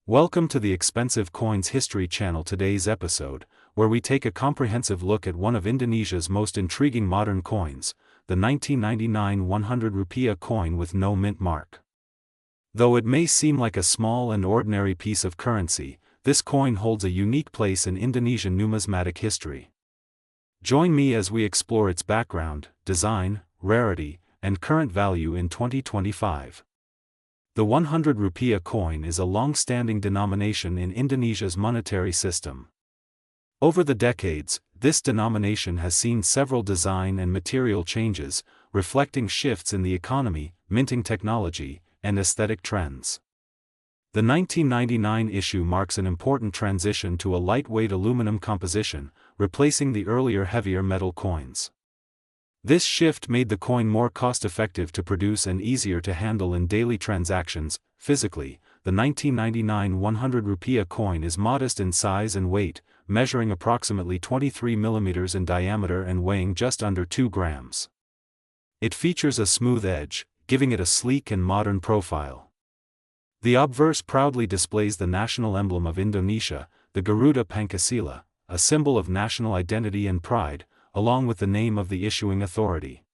Welcome to the Expensive Coins History Channel. Today's episode, where we take a comprehensive look at one of Indonesia's most intriguing modern coins, the 1999 100 rupiah coin with no mint mark. Though it may seem like a small and ordinary piece of currency, this coin holds a unique place in Indonesian numismatic history. Join me as we explore its background, design, rarity, and current value in 2025. The 100 rupiah coin is a long-standing denomination in Indonesia's monetary system. Over the decades, this denomination has seen several design and material changes, reflecting shifts in the economy, minting technology, and aesthetic trends. The 1999 issue marks an important transition to a lightweight aluminum composition, replacing the earlier heavier metal coins. This shift made the coin more cost-effective to produce and easier to handle in daily transactions. Physically, the 1999 100 rupiah coin is modest in size and weight, measuring approximately 23 mm in diameter and weighing just under 2 grams. It features a smooth edge, giving it a sleek and modern profile. The obverse proudly displays the national emblem of Indonesia, the Garuda Pancasila, a symbol of national identity and pride, along with the name of the issuing authority.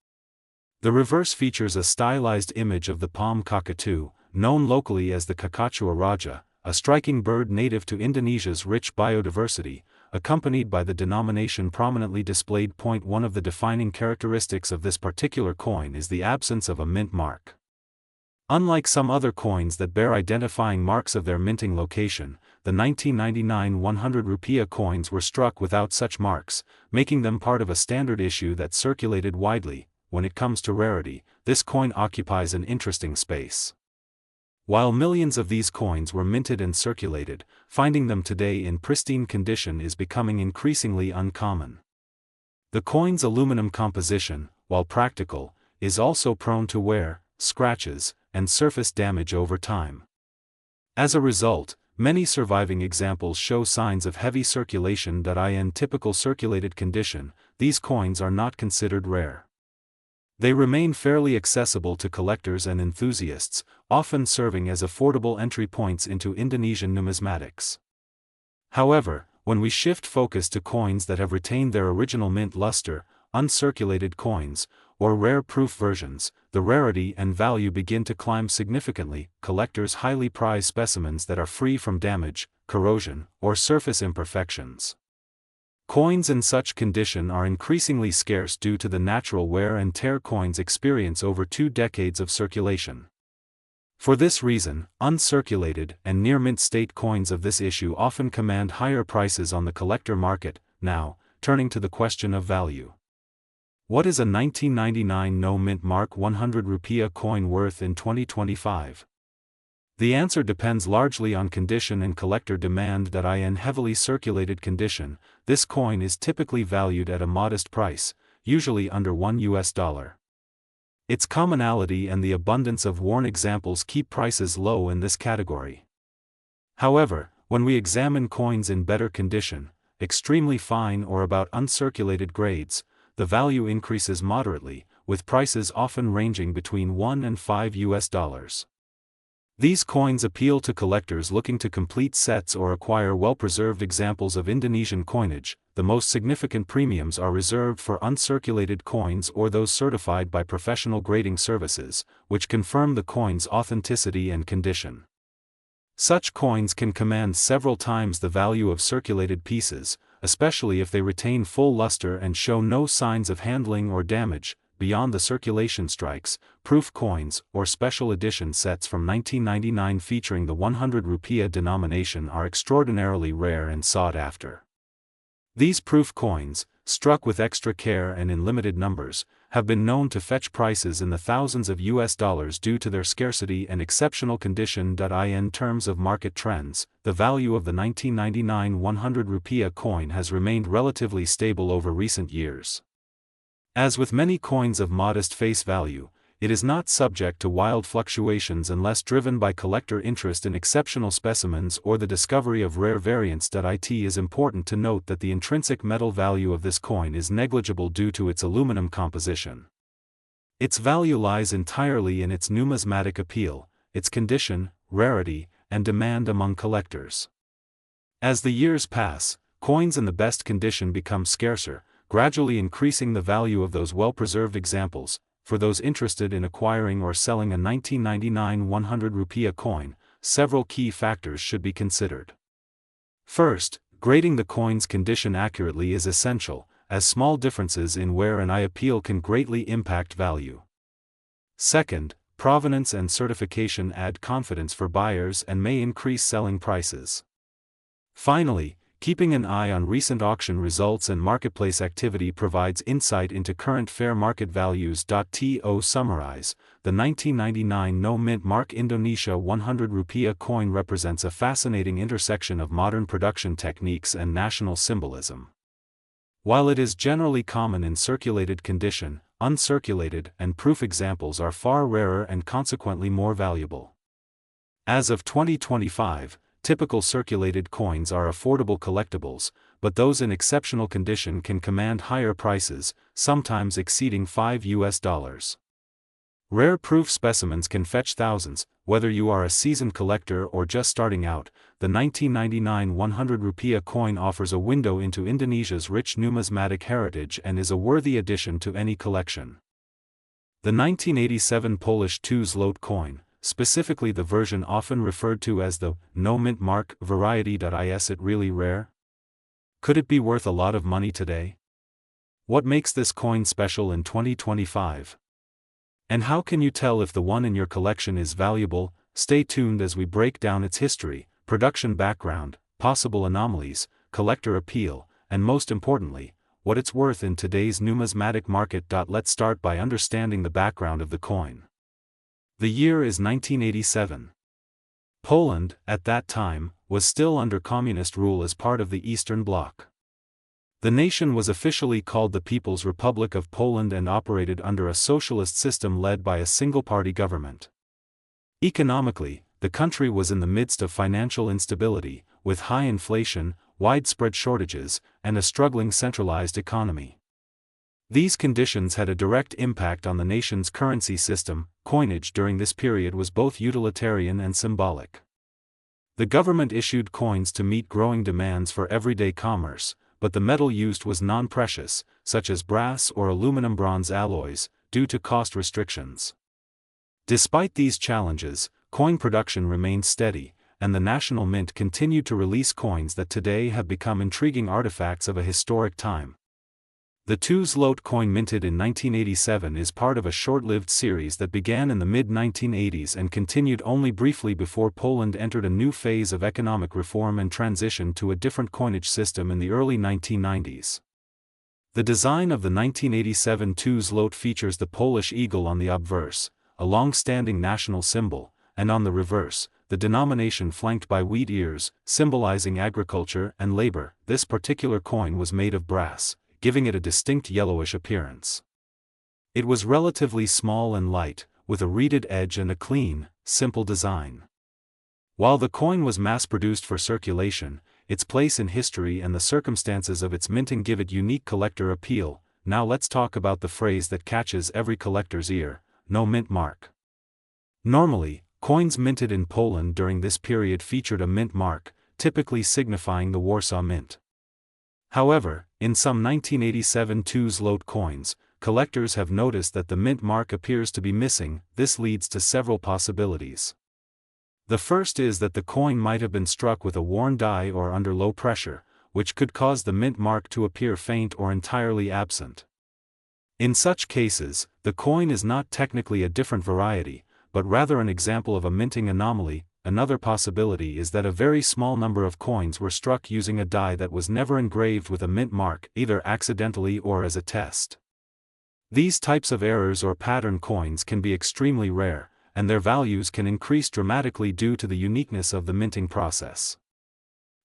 The reverse features a stylized image of the palm cockatoo, known locally as the Kakachua Raja, a striking bird native to Indonesia's rich biodiversity, accompanied by the denomination prominently displayed. One of the defining characteristics of this particular coin is the absence of a mint mark. Unlike some other coins that bear identifying marks of their minting location, the 1999 100 rupiah coins were struck without such marks, making them part of a standard issue that circulated widely. When it comes to rarity, this coin occupies an interesting space. While millions of these coins were minted and circulated, finding them today in pristine condition is becoming increasingly uncommon. The coin's aluminum composition, while practical, is also prone to wear, scratches, and surface damage over time. As a result, many surviving examples show signs of heavy circulation. In typical circulated condition, these coins are not considered rare. They remain fairly accessible to collectors and enthusiasts, often serving as affordable entry points into Indonesian numismatics. However, when we shift focus to coins that have retained their original mint luster, uncirculated coins, or rare proof versions, the rarity and value begin to climb significantly. Collectors highly prize specimens that are free from damage, corrosion, or surface imperfections. Coins in such condition are increasingly scarce due to the natural wear and tear coins experience over 2 decades of circulation. For this reason, uncirculated and near-mint state coins of this issue often command higher prices on the collector market. Now, turning to the question of value. What is a 1999 no-mint mark 100 rupiah coin worth in 2025? The answer depends largely on condition and collector demand. In heavily circulated condition, this coin is typically valued at a modest price, usually under $1. Its commonality and the abundance of worn examples keep prices low in this category. However, when we examine coins in better condition, extremely fine or about uncirculated grades, the value increases moderately, with prices often ranging between $1 and $5. These coins appeal to collectors looking to complete sets or acquire well-preserved examples of Indonesian coinage. The most significant premiums are reserved for uncirculated coins or those certified by professional grading services, which confirm the coin's authenticity and condition. Such coins can command several times the value of circulated pieces, especially if they retain full luster and show no signs of handling or damage. Beyond the circulation strikes, proof coins or special edition sets from 1999 featuring the 100 rupiah denomination are extraordinarily rare and sought after. These proof coins, struck with extra care and in limited numbers, have been known to fetch prices in the thousands of US dollars due to their scarcity and exceptional condition. In terms of market trends, the value of the 1999 100 rupiah coin has remained relatively stable over recent years. As with many coins of modest face value, it is not subject to wild fluctuations unless driven by collector interest in exceptional specimens or the discovery of rare variants. It is important to note that the intrinsic metal value of this coin is negligible due to its aluminum composition. Its value lies entirely in its numismatic appeal, its condition, rarity, and demand among collectors. As the years pass, coins in the best condition become scarcer, gradually increasing the value of those well-preserved examples. For those interested in acquiring or selling a 1999 100 rupiah coin, several key factors should be considered. First, grading the coin's condition accurately is essential, as small differences in wear and appeal can greatly impact value. Second, provenance and certification add confidence for buyers and may increase selling prices. Finally, keeping an eye on recent auction results and marketplace activity provides insight into current fair market values. To summarize, the 1999 no-mint mark Indonesia 100 rupiah coin represents a fascinating intersection of modern production techniques and national symbolism. While it is generally common in circulated condition, uncirculated and proof examples are far rarer and consequently more valuable. As of 2025, typical circulated coins are affordable collectibles, but those in exceptional condition can command higher prices, sometimes exceeding $5. Rare proof specimens can fetch thousands. Whether you are a seasoned collector or just starting out, the 1999 100 rupiah coin offers a window into Indonesia's rich numismatic heritage and is a worthy addition to any collection. The 1987 Polish 2 zloty coin, specifically the version often referred to as the no-mint mark variety. Is it really rare? Could it be worth a lot of money today? What makes this coin special in 2025? And how can you tell if the one in your collection is valuable? Stay tuned as we break down its history, production background, possible anomalies, collector appeal, and most importantly, what it's worth in today's numismatic market. Let's start by understanding the background of the coin. The year is 1987. Poland, at that time, was still under communist rule as part of the Eastern Bloc. The nation was officially called the People's Republic of Poland and operated under a socialist system led by a single-party government. Economically, the country was in the midst of financial instability, with high inflation, widespread shortages, and a struggling centralized economy. These conditions had a direct impact on the nation's currency system. Coinage during this period was both utilitarian and symbolic. The government issued coins to meet growing demands for everyday commerce, but the metal used was non-precious, such as brass or aluminum bronze alloys, due to cost restrictions. Despite these challenges, coin production remained steady, and the national mint continued to release coins that today have become intriguing artifacts of a historic time. The 2 zloty coin minted in 1987 is part of a short-lived series that began in the mid-1980s and continued only briefly before Poland entered a new phase of economic reform and transition to a different coinage system in the early 1990s. The design of the 1987 2 zloty features the Polish eagle on the obverse, a long-standing national symbol, and on the reverse, the denomination flanked by wheat ears, symbolizing agriculture and labor. This particular coin was made of brass, giving it a distinct yellowish appearance. It was relatively small and light, with a reeded edge and a clean, simple design. While the coin was mass-produced for circulation, its place in history and the circumstances of its minting give it unique collector appeal. Now let's talk about the phrase that catches every collector's ear: no mint mark. Normally, coins minted in Poland during this period featured a mint mark, typically signifying the Warsaw Mint. However, in some 1987 2 zloty coins, collectors have noticed that the mint mark appears to be missing. This leads to several possibilities. The first is that the coin might have been struck with a worn die or under low pressure, which could cause the mint mark to appear faint or entirely absent. In such cases, the coin is not technically a different variety, but rather an example of a minting anomaly. Another possibility is that a very small number of coins were struck using a die that was never engraved with a mint mark, either accidentally or as a test. These types of errors or pattern coins can be extremely rare, and their values can increase dramatically due to the uniqueness of the minting process.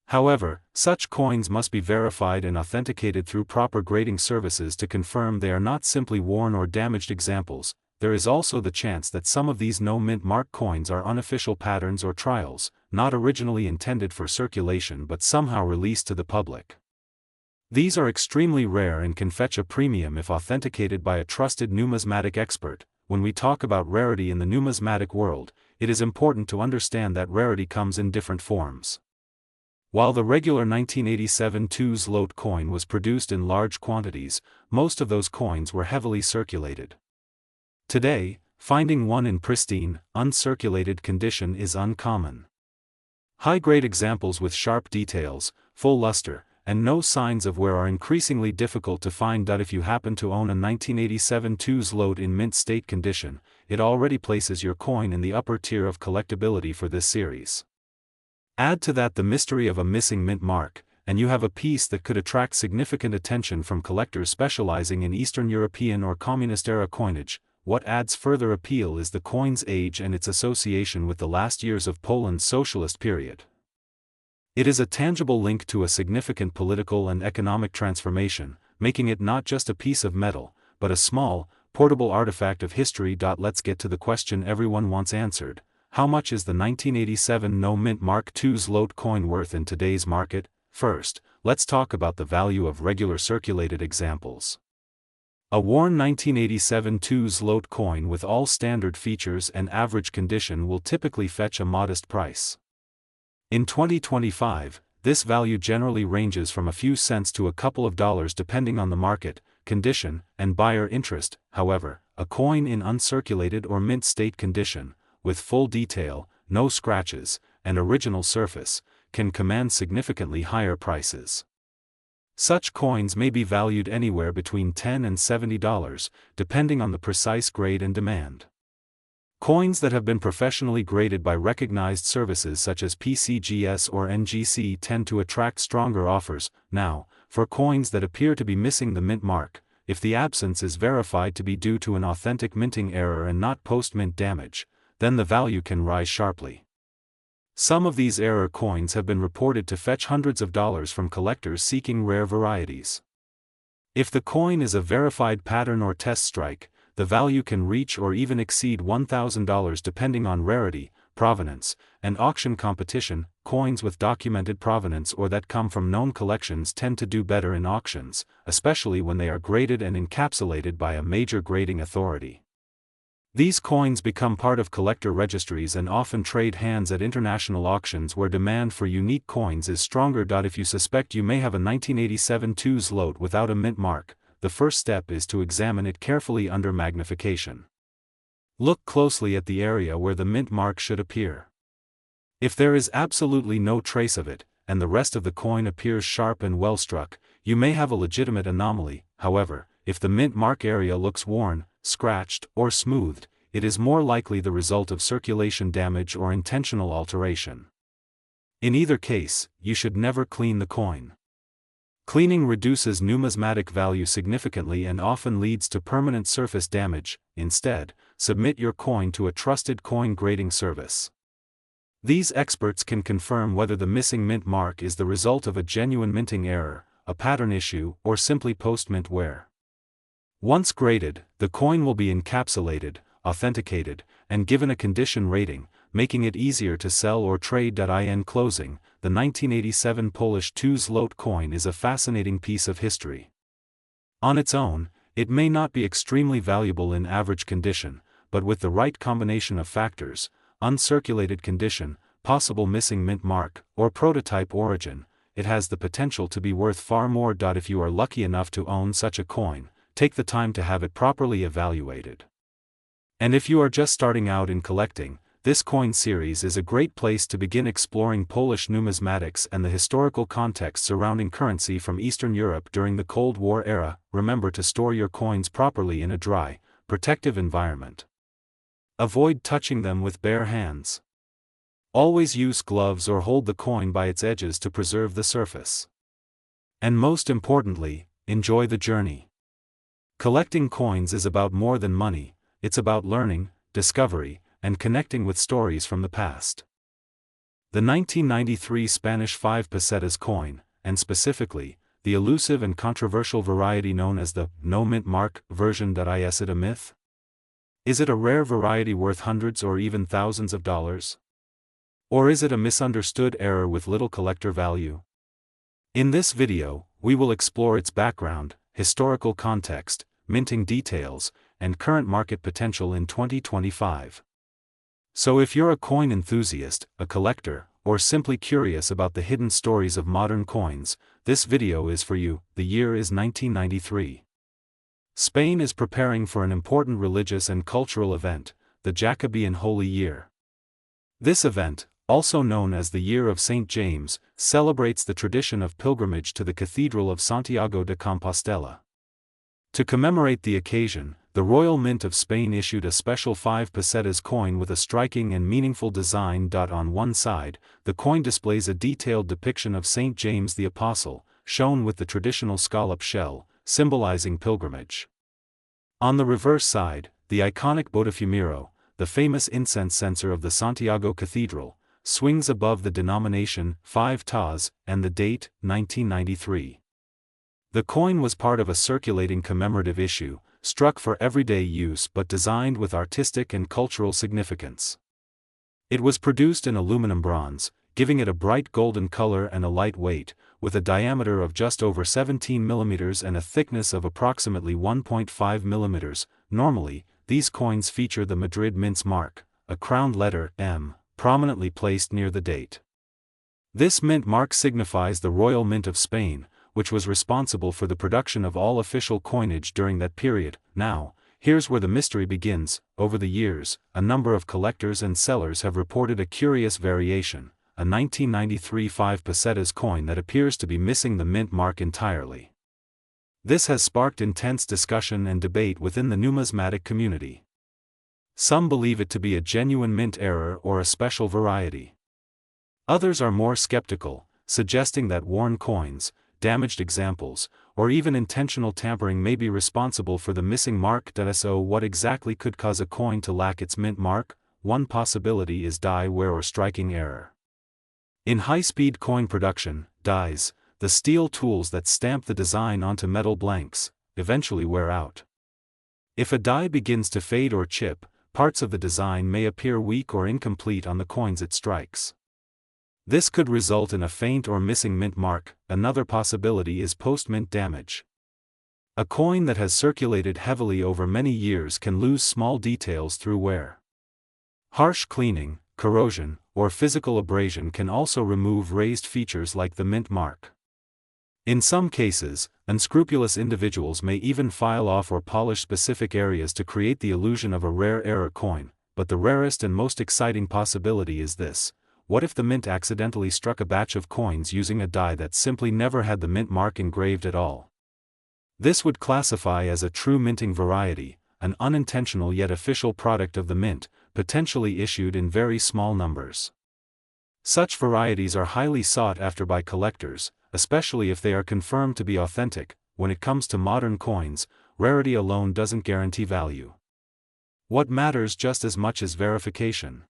However, such coins must be verified and authenticated through proper grading services to confirm they are not simply worn or damaged examples. There is also the chance that some of these no-mint mark coins are unofficial patterns or trials, not originally intended for circulation but somehow released to the public. These are extremely rare and can fetch a premium if authenticated by a trusted numismatic expert. When we talk about rarity in the numismatic world, it is important to understand that rarity comes in different forms. While the regular 1987 2-zloty coin was produced in large quantities, most of those coins were heavily circulated. Today, finding one in pristine, uncirculated condition is uncommon. High-grade examples with sharp details, full luster, and no signs of wear are increasingly difficult to find. If you happen to own a 1987 2-zloty in mint state condition, it already places your coin in the upper tier of collectability for this series. Add to that the mystery of a missing mint mark, and you have a piece that could attract significant attention from collectors specializing in Eastern European or Communist-era coinage. What adds further appeal is the coin's age and its association with the last years of Poland's socialist period. It is a tangible link to a significant political and economic transformation, making it not just a piece of metal, but a small, portable artifact of history. Let's get to the question everyone wants answered: how much is the 1987 no-mint Mark II zloty coin worth in today's market? First, let's talk about the value of regular circulated examples. A worn 1987 2-zloty coin with all standard features and average condition will typically fetch a modest price. In 2025, this value generally ranges from a few cents to a couple of dollars depending on the market, condition, and buyer interest. However, a coin in uncirculated or mint state condition, with full detail, no scratches, and original surface, can command significantly higher prices. Such coins may be valued anywhere between $10 and $70, depending on the precise grade and demand. Coins that have been professionally graded by recognized services such as PCGS or NGC tend to attract stronger offers. Now, for coins that appear to be missing the mint mark, if the absence is verified to be due to an authentic minting error and not post-mint damage, then the value can rise sharply. Some of these error coins have been reported to fetch hundreds of dollars from collectors seeking rare varieties. If the coin is a verified pattern or test strike, the value can reach or even exceed $1,000 depending on rarity, provenance, and auction competition. Coins with documented provenance or that come from known collections tend to do better in auctions, especially when they are graded and encapsulated by a major grading authority. These coins become part of collector registries and often trade hands at international auctions where demand for unique coins is stronger. If you suspect you may have a 1987 2-zloty without a mint mark, the first step is to examine it carefully under magnification. Look closely at the area where the mint mark should appear. If there is absolutely no trace of it, and the rest of the coin appears sharp and well struck, you may have a legitimate anomaly. However, if the mint mark area looks worn, scratched, or smoothed, it is more likely the result of circulation damage or intentional alteration. In either case, you should never clean the coin. Cleaning reduces numismatic value significantly and often leads to permanent surface damage. Instead, submit your coin to a trusted coin grading service. These experts can confirm whether the missing mint mark is the result of a genuine minting error, a pattern issue, or simply post-mint wear. Once graded, the coin will be encapsulated, authenticated, and given a condition rating, making it easier to sell or trade. In closing, the 1987 Polish 2-zloty coin is a fascinating piece of history. On its own, it may not be extremely valuable in average condition, but with the right combination of factors, uncirculated condition, possible missing mint mark, or prototype origin, it has the potential to be worth far more. If you are lucky enough to own such a coin, take the time to have it properly evaluated. And if you are just starting out in collecting, this coin series is a great place to begin exploring Polish numismatics and the historical context surrounding currency from Eastern Europe during the Cold War era. Remember to store your coins properly in a dry, protective environment. Avoid touching them with bare hands. Always use gloves or hold the coin by its edges to preserve the surface. And most importantly, enjoy the journey. Collecting coins is about more than money, it's about learning, discovery, and connecting with stories from the past. The 1993 Spanish 5 pesetas coin, and specifically, the elusive and controversial variety known as the no mint mark version. Is it a myth? Is it a rare variety worth hundreds or even thousands of dollars? Or is it a misunderstood error with little collector value? In this video, we will explore its background, historical context, minting details, and current market potential in 2025. So if you're a coin enthusiast, a collector, or simply curious about the hidden stories of modern coins, this video is for you. The year is 1993. Spain is preparing for an important religious and cultural event, the Jacobean Holy Year. This event, also known as the Year of St. James, celebrates the tradition of pilgrimage to the Cathedral of Santiago de Compostela. To commemorate the occasion, the Royal Mint of Spain issued a special 5 pesetas coin with a striking and meaningful design. On one side, the coin displays a detailed depiction of St. James the Apostle, shown with the traditional scallop shell, symbolizing pilgrimage. On the reverse side, the iconic Botafumero, the famous incense censer of the Santiago Cathedral, swings above the denomination, 5 tas, and the date, 1993. The coin was part of a circulating commemorative issue, struck for everyday use but designed with artistic and cultural significance. It was produced in aluminum bronze, giving it a bright golden color and a light weight, with a diameter of just over 17 mm and a thickness of approximately 1.5 mm. Normally, these coins feature the Madrid Mint's mark, a crowned letter M, prominently placed near the date. This mint mark signifies the Royal Mint of Spain, which was responsible for the production of all official coinage during that period. Now, here's where the mystery begins. Over the years, a number of collectors and sellers have reported a curious variation, a 1993 5 pesetas coin that appears to be missing the mint mark entirely. This has sparked intense discussion and debate within the numismatic community. Some believe it to be a genuine mint error or a special variety. Others are more skeptical, suggesting that worn coins, damaged examples, or even intentional tampering may be responsible for the missing mark. So what exactly could cause a coin to lack its mint mark? One possibility is die wear or striking error. In high-speed coin production, dies, the steel tools that stamp the design onto metal blanks, eventually wear out. If a die begins to fade or chip, parts of the design may appear weak or incomplete on the coins it strikes. This could result in a faint or missing mint mark. Another possibility is post-mint damage. A coin that has circulated heavily over many years can lose small details through wear. Harsh cleaning, corrosion, or physical abrasion can also remove raised features like the mint mark. In some cases, unscrupulous individuals may even file off or polish specific areas to create the illusion of a rare error coin. But the rarest and most exciting possibility is this: what if the mint accidentally struck a batch of coins using a die that simply never had the mint mark engraved at all? This would classify as a true minting variety, an unintentional yet official product of the mint, potentially issued in very small numbers. Such varieties are highly sought after by collectors, especially if they are confirmed to be authentic. When it comes to modern coins, rarity alone doesn't guarantee value. What matters just as much is verification.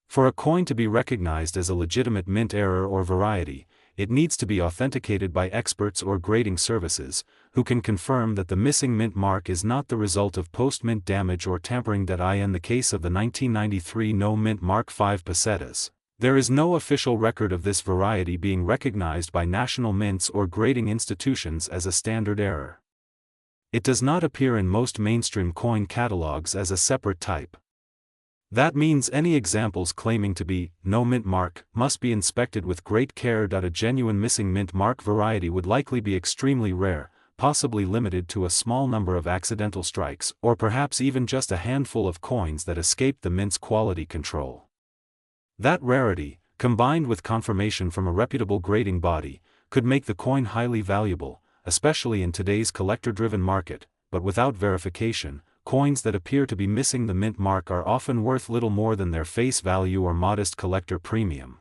For a coin to be recognized as a legitimate mint error or variety, it needs to be authenticated by experts or grading services, who can confirm that the missing mint mark is not the result of post-mint damage or tampering. In the case of the 1993 no mint mark 5 pesetas, there is no official record of this variety being recognized by national mints or grading institutions as a standard error. It does not appear in most mainstream coin catalogs as a separate type. That means any examples claiming to be no mint mark must be inspected with great care. A genuine missing mint mark variety would likely be extremely rare, possibly limited to a small number of accidental strikes, or perhaps even just a handful of coins that escaped the mint's quality control. That rarity, combined with confirmation from a reputable grading body, could make the coin highly valuable, especially in today's collector-driven market. But without verification, coins that appear to be missing the mint mark are often worth little more than their face value or modest collector premium.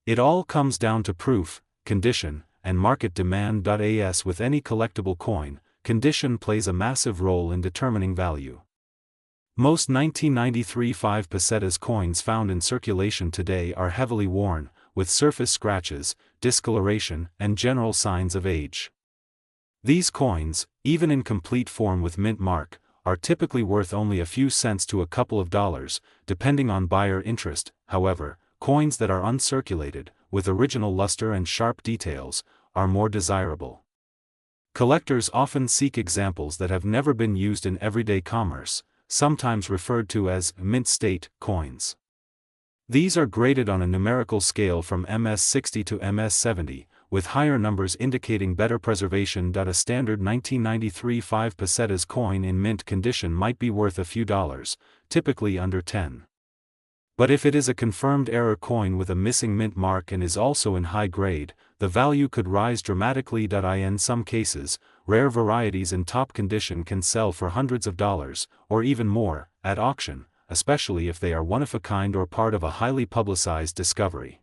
It all comes down to proof, condition, and market demand. As with any collectible coin, condition plays a massive role in determining value. Most 1993 5 pesetas coins found in circulation today are heavily worn, with surface scratches, discoloration, and general signs of age. These coins, even in complete form with mint mark, are typically worth only a few cents to a couple of dollars, depending on buyer interest. However, coins that are uncirculated, with original luster and sharp details, are more desirable. Collectors often seek examples that have never been used in everyday commerce, sometimes referred to as mint state coins. These are graded on a numerical scale from MS-60 to MS-70, with higher numbers indicating better preservation. A standard 1993 5 pesetas coin in mint condition might be worth a few dollars, typically under 10. But if it is a confirmed error coin with a missing mint mark and is also in high grade, the value could rise dramatically. In some cases, rare varieties in top condition can sell for hundreds of dollars, or even more, at auction, especially if they are one-of-a-kind or part of a highly publicized discovery.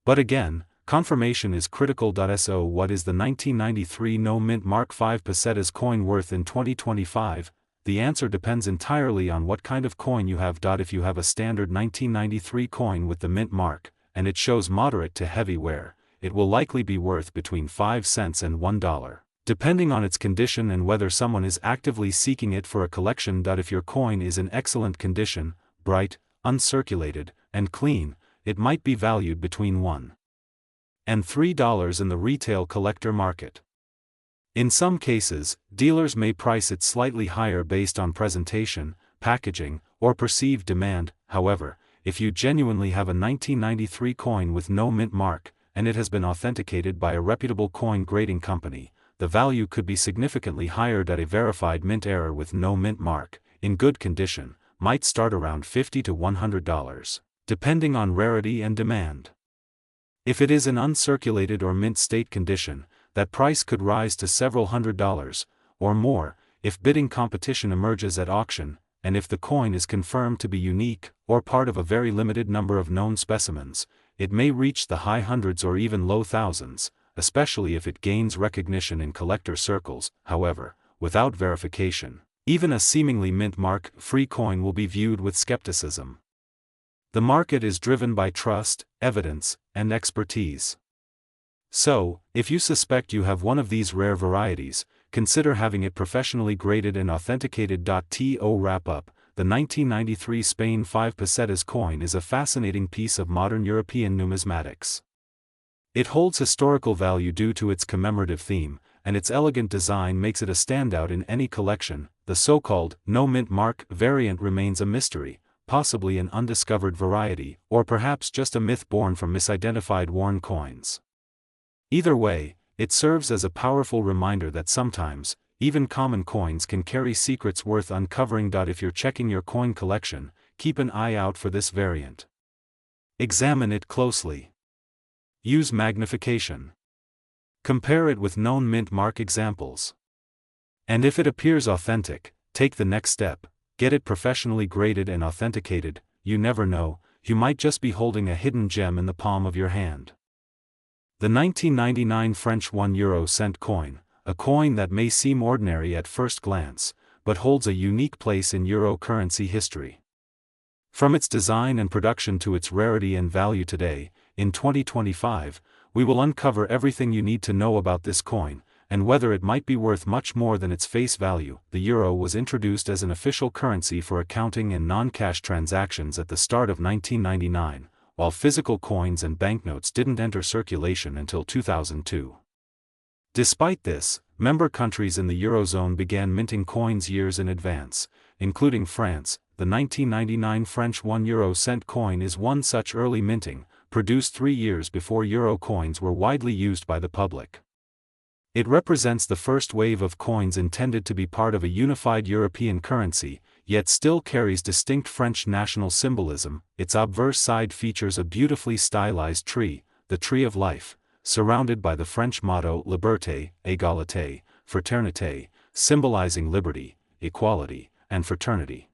But again, confirmation is critical. So what is the 1993 no mint mark 5 pesetas coin worth in 2025? The answer depends entirely on what kind of coin you have. If you have a standard 1993 coin with the mint mark, and it shows moderate to heavy wear, it will likely be worth between 5 cents and $1. Depending on its condition and whether someone is actively seeking it for a collection. If your coin is in excellent condition, bright, uncirculated, and clean, it might be valued between $1 and $3 in the retail collector market. In some cases, dealers may price it slightly higher based on presentation, packaging, or perceived demand. However, if you genuinely have a 1993 coin with no mint mark, and it has been authenticated by a reputable coin grading company, the value could be significantly higher. A verified mint error with no mint mark, in good condition, might start around $50 to $100, depending on rarity and demand. If it is in uncirculated or mint state condition, that price could rise to several $100s, or more, if bidding competition emerges at auction, and if the coin is confirmed to be unique, or part of a very limited number of known specimens, it may reach the high hundreds or even low thousands, especially if it gains recognition in collector circles. However, without verification, even a seemingly mint mark-free coin will be viewed with skepticism. The market is driven by trust, evidence, and expertise. So, if you suspect you have one of these rare varieties, consider having it professionally graded and authenticated. To wrap up, the 1993 Spain 5 pesetas coin is a fascinating piece of modern European numismatics. It holds historical value due to its commemorative theme, and its elegant design makes it a standout in any collection. The so-called no mint mark variant remains a mystery, possibly an undiscovered variety, or perhaps just a myth born from misidentified worn coins. Either way, it serves as a powerful reminder that sometimes, even common coins can carry secrets worth uncovering. If you're checking your coin collection, keep an eye out for this variant. Examine it closely. Use magnification. Compare it with known mint mark examples. And if it appears authentic, take the next step, get it professionally graded and authenticated. You never know, you might just be holding a hidden gem in the palm of your hand. The 1999 French €1 coin, a coin that may seem ordinary at first glance, but holds a unique place in Euro currency history. From its design and production to its rarity and value today, in 2025, we will uncover everything you need to know about this coin, and whether it might be worth much more than its face value. The euro was introduced as an official currency for accounting and non-cash transactions at the start of 1999, while physical coins and banknotes didn't enter circulation until 2002. Despite this, member countries in the Eurozone began minting coins years in advance, including France. The 1999 French €1 coin is one such early minting, produced 3 years before euro coins were widely used by the public. It represents the first wave of coins intended to be part of a unified European currency, yet still carries distinct French national symbolism. Its obverse side features a beautifully stylized tree, the Tree of Life, surrounded by the French motto Liberté, Égalité, Fraternité, symbolizing liberty, equality, and fraternity.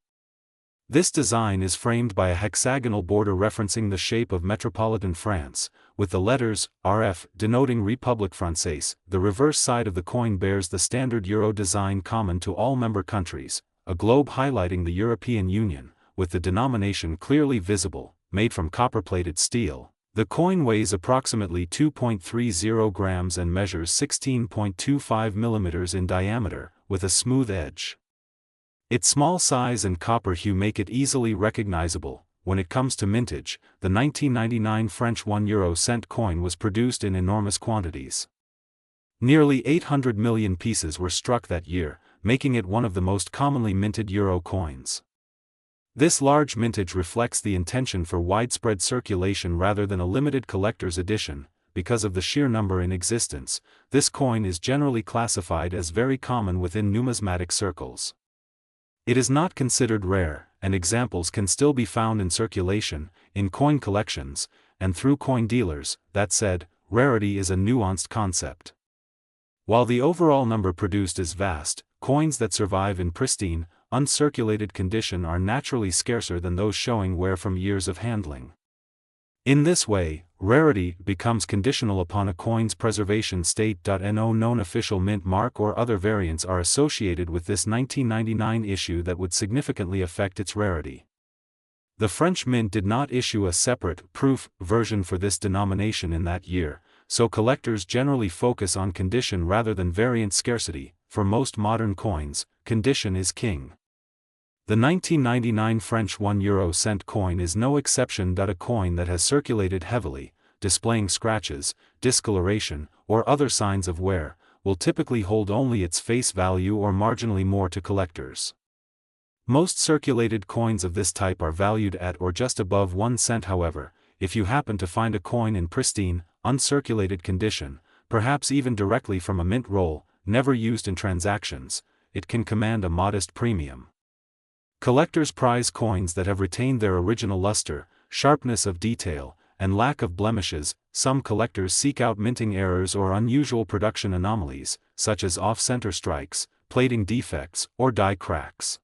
This design is framed by a hexagonal border referencing the shape of metropolitan France, with the letters RF denoting République Française. The reverse side of the coin bears the standard euro design common to all member countries, a globe highlighting the European Union, with the denomination clearly visible, made from copper-plated steel. The coin weighs approximately 2.30 grams and measures 16.25 millimeters in diameter, with a smooth edge. Its small size and copper hue make it easily recognizable. When it comes to mintage, the 1999 French €1 coin was produced in enormous quantities. Nearly 800 million pieces were struck that year, making it one of the most commonly minted euro coins. This large mintage reflects the intention for widespread circulation rather than a limited collector's edition. Because of the sheer number in existence, this coin is generally classified as very common within numismatic circles. It is not considered rare, and examples can still be found in circulation, in coin collections, and through coin dealers. That said, rarity is a nuanced concept. While the overall number produced is vast, coins that survive in pristine, uncirculated condition are naturally scarcer than those showing wear from years of handling. In this way, rarity becomes conditional upon a coin's preservation state. No known official mint mark or other variants are associated with this 1999 issue that would significantly affect its rarity. The French Mint did not issue a separate, proof, version for this denomination in that year, so collectors generally focus on condition rather than variant scarcity. For most modern coins, condition is king. The 1999 French €1 coin is no exception. A coin that has circulated heavily, displaying scratches, discoloration, or other signs of wear, will typically hold only its face value or marginally more to collectors. Most circulated coins of this type are valued at or just above 1 cent. However, if you happen to find a coin in pristine, uncirculated condition, perhaps even directly from a mint roll, never used in transactions, it can command a modest premium. Collectors prize coins that have retained their original luster, sharpness of detail, and lack of blemishes. Some collectors seek out minting errors or unusual production anomalies, such as off-center strikes, plating defects, or die cracks.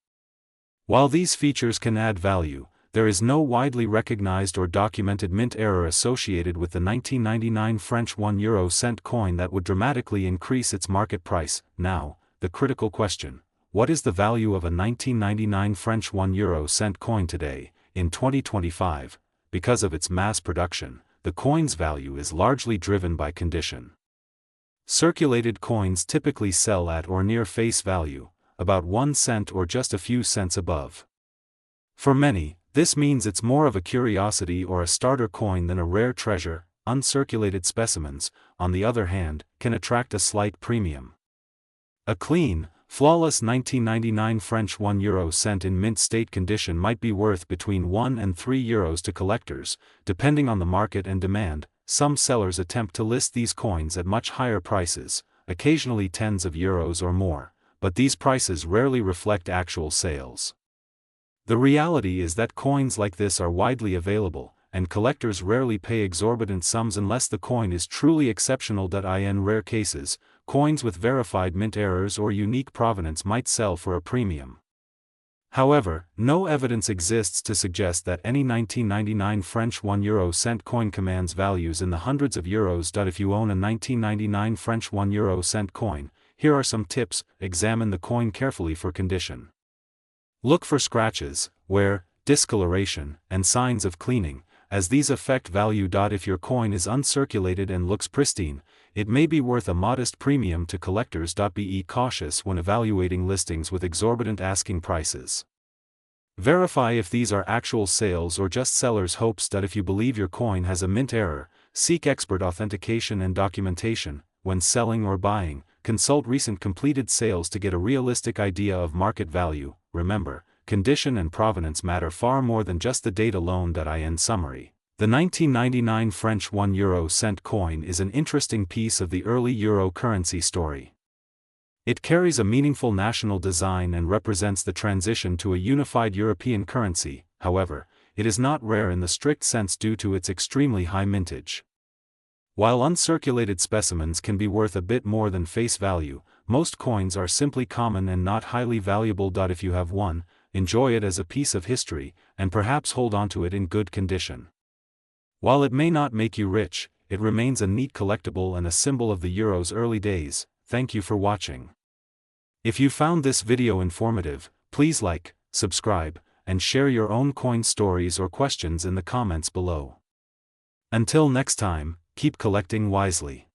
While these features can add value, there is no widely recognized or documented mint error associated with the 1999 French €1 coin that would dramatically increase its market price. Now, the critical question: what is the value of a 1999 French €1 coin today, in 2025? Because of its mass production, the coin's value is largely driven by condition. Circulated coins typically sell at or near face value, about 1 cent or just a few cents above. For many, this means it's more of a curiosity or a starter coin than a rare treasure. Uncirculated specimens, on the other hand, can attract a slight premium. A clean, flawless 1999 French €1 in mint state condition might be worth between €1 and €3 to collectors, depending on the market and demand. Some sellers attempt to list these coins at much higher prices, occasionally tens of euros or more, but these prices rarely reflect actual sales. The reality is that coins like this are widely available, and collectors rarely pay exorbitant sums unless the coin is truly exceptional. In rare cases, coins with verified mint errors or unique provenance might sell for a premium. However, no evidence exists to suggest that any 1999 French €1 coin commands values in the hundreds of euros. If you own a 1999 French €1 coin, here are some tips: examine the coin carefully for condition. Look for scratches, wear, discoloration, and signs of cleaning, as these affect value. If your coin is uncirculated and looks pristine, it may be worth a modest premium to collectors. Be cautious when evaluating listings with exorbitant asking prices. Verify if these are actual sales or just sellers' hopes. If you believe your coin has a mint error, seek expert authentication and documentation. When selling or buying, consult recent completed sales to get a realistic idea of market value. Remember, condition and provenance matter far more than just the date alone. In summary, the 1999 French €1 coin is an interesting piece of the early euro currency story. It carries a meaningful national design and represents the transition to a unified European currency. However, it is not rare in the strict sense due to its extremely high mintage. While uncirculated specimens can be worth a bit more than face value, most coins are simply common and not highly valuable. If you have one, enjoy it as a piece of history, and perhaps hold onto it in good condition. While it may not make you rich, it remains a neat collectible and a symbol of the euro's early days. Thank you for watching. If you found this video informative, please like, subscribe, and share your own coin stories or questions in the comments below. Until next time, keep collecting wisely.